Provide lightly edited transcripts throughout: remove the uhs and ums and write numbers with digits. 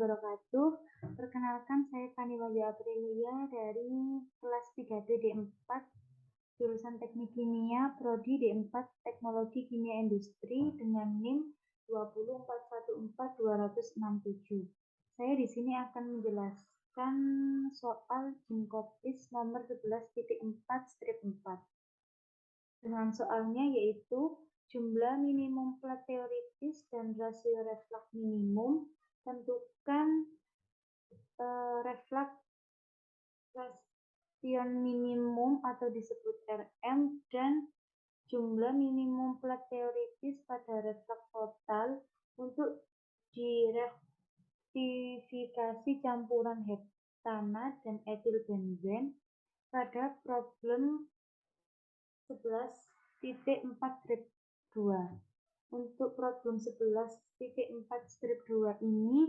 wabarakatuh. Perkenalkan, saya Fani Wahyu Aprilia dari kelas 3D D4, jurusan Teknik Kimia, Prodi D4 Teknologi Kimia Industri dengan NIM 20414-267. Saya di sini akan menjelaskan soal Jingkopis nomor 11.4 strip 4. Dengan soalnya yaitu jumlah minimum plat teoritis dan rasio reflux minimum. Tentukan refraksion minimum atau disebut RM dan jumlah minimum plat teoritis pada reflux total untuk direktifikasi campuran heptana dan etilbenzen pada problem 11.4 strip 2. Untuk problem 11.4 strip 2 ini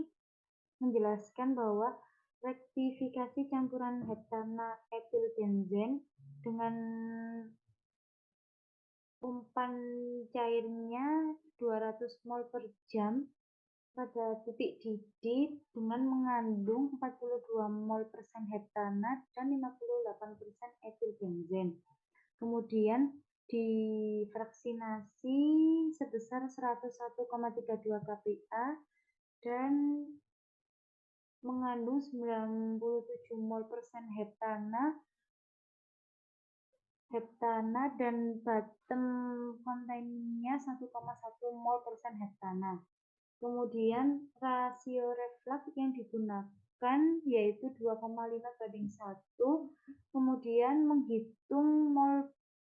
menjelaskan bahwa rektifikasi campuran heptana etilbenzen dengan umpan cairnya 200 mol per jam pada titik didih dengan mengandung 42 mol persen heptana dan 58% etilbenzen. Kemudian difraksinasi sebesar 101,32 kPa dan mengandung 97 mol persen heptana dan bottom containnya 1,1 mol persen heptana. Kemudian rasio reflux yang digunakan yaitu 2,5:1. Kemudian menghitung mol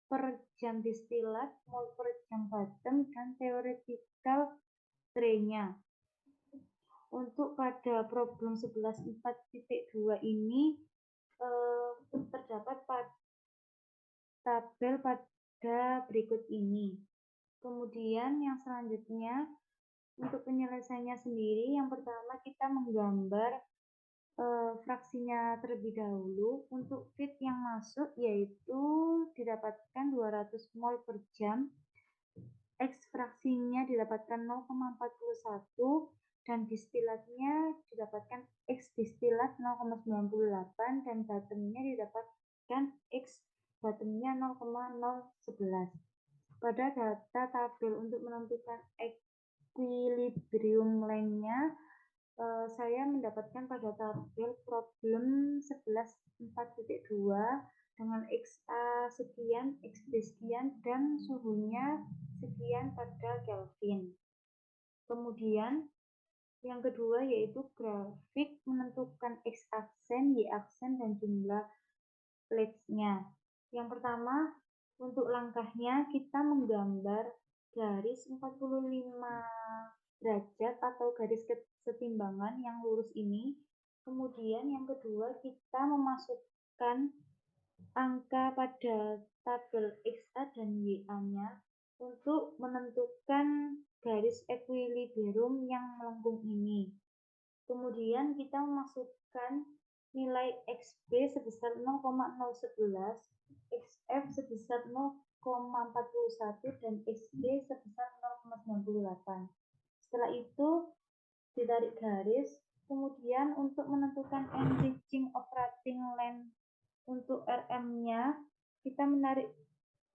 per jam distilat, mol per jam bottom, dan theoretical tray-nya. Untuk pada problem 11.4.2 ini terdapat tabel pada berikut ini. Kemudian yang selanjutnya untuk penyelesaiannya sendiri, yang pertama kita menggambar fraksinya terlebih dahulu. Untuk feed yang masuk yaitu didapatkan 200 mol per jam, X fraksinya didapatkan 0,41 dan distilatnya didapatkan X distilat 0,98 dan bottomnya didapatkan X bottomnya 0,011. Pada data tabel untuk menentukan equilibrium lainnya, saya mendapatkan pada tabel problem 11.4.2 dengan XA sekian, XB sekian, dan suhunya sekian pada Kelvin. Kemudian yang kedua yaitu grafik menentukan X aksen, Y aksen, dan jumlah plates-nya. Yang pertama, untuk langkahnya kita menggambar garis 45 derajat atau garis kesetimbangan yang lurus ini. Kemudian yang kedua kita memasukkan angka pada tabel XA dan YA-nya untuk menentukan garis equilibrium yang melengkung ini. Kemudian kita memasukkan nilai XB sebesar 0,011, XF sebesar 0,41 dan XD sebesar 0,98. Setelah itu ditarik garis. Kemudian untuk menentukan enriching operating length untuk RM-nya, kita menarik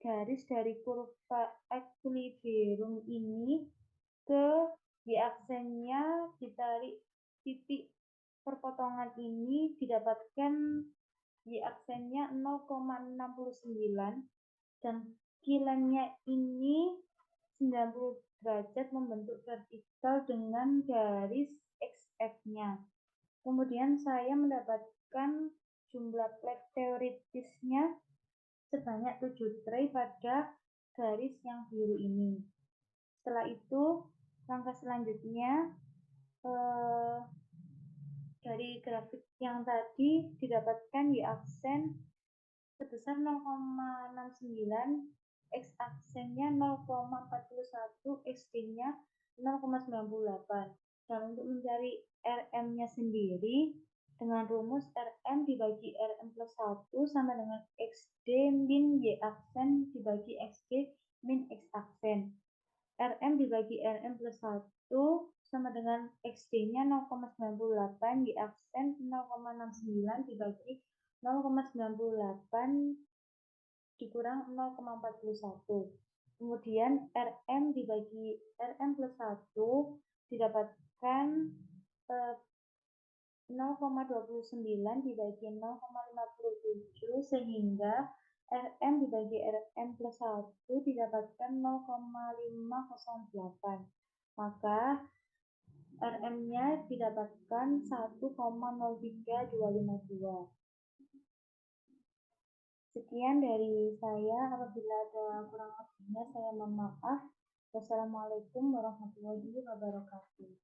garis dari kurva equilibrium ini ke Y-aksennya, ditarik titik perpotongan ini, didapatkan Y-aksennya 0,69 dan kilannya ini 90 derajat membentuk vertikal dengan garis XF-nya. Kemudian saya mendapatkan jumlah plate teoritisnya sebanyak 7 tray pada garis yang biru ini. Setelah itu, langkah selanjutnya dari grafik yang tadi didapatkan Y aksen sebesar 0,69, X aksennya 0,41, XD-nya 0,98. Dan untuk mencari RM-nya sendiri dengan rumus RM dibagi RM plus 1 sama dengan XD min Y aksen dibagi XD min X aksen. RM dibagi RM plus 1 sama dengan XD-nya 0,98 diaksen 0,69 dibagi 0,98 dikurang 0,41. Kemudian RM dibagi RM plus 1 didapatkan 0,29 dibagi 0,57 sehingga RM dibagi RM plus 1 didapatkan 0,508. Maka RM-nya didapatkan 1,03252. Sekian dari saya, apabila ada kurang lebihnya saya mohon maaf. Wassalamualaikum warahmatullahi wabarakatuh.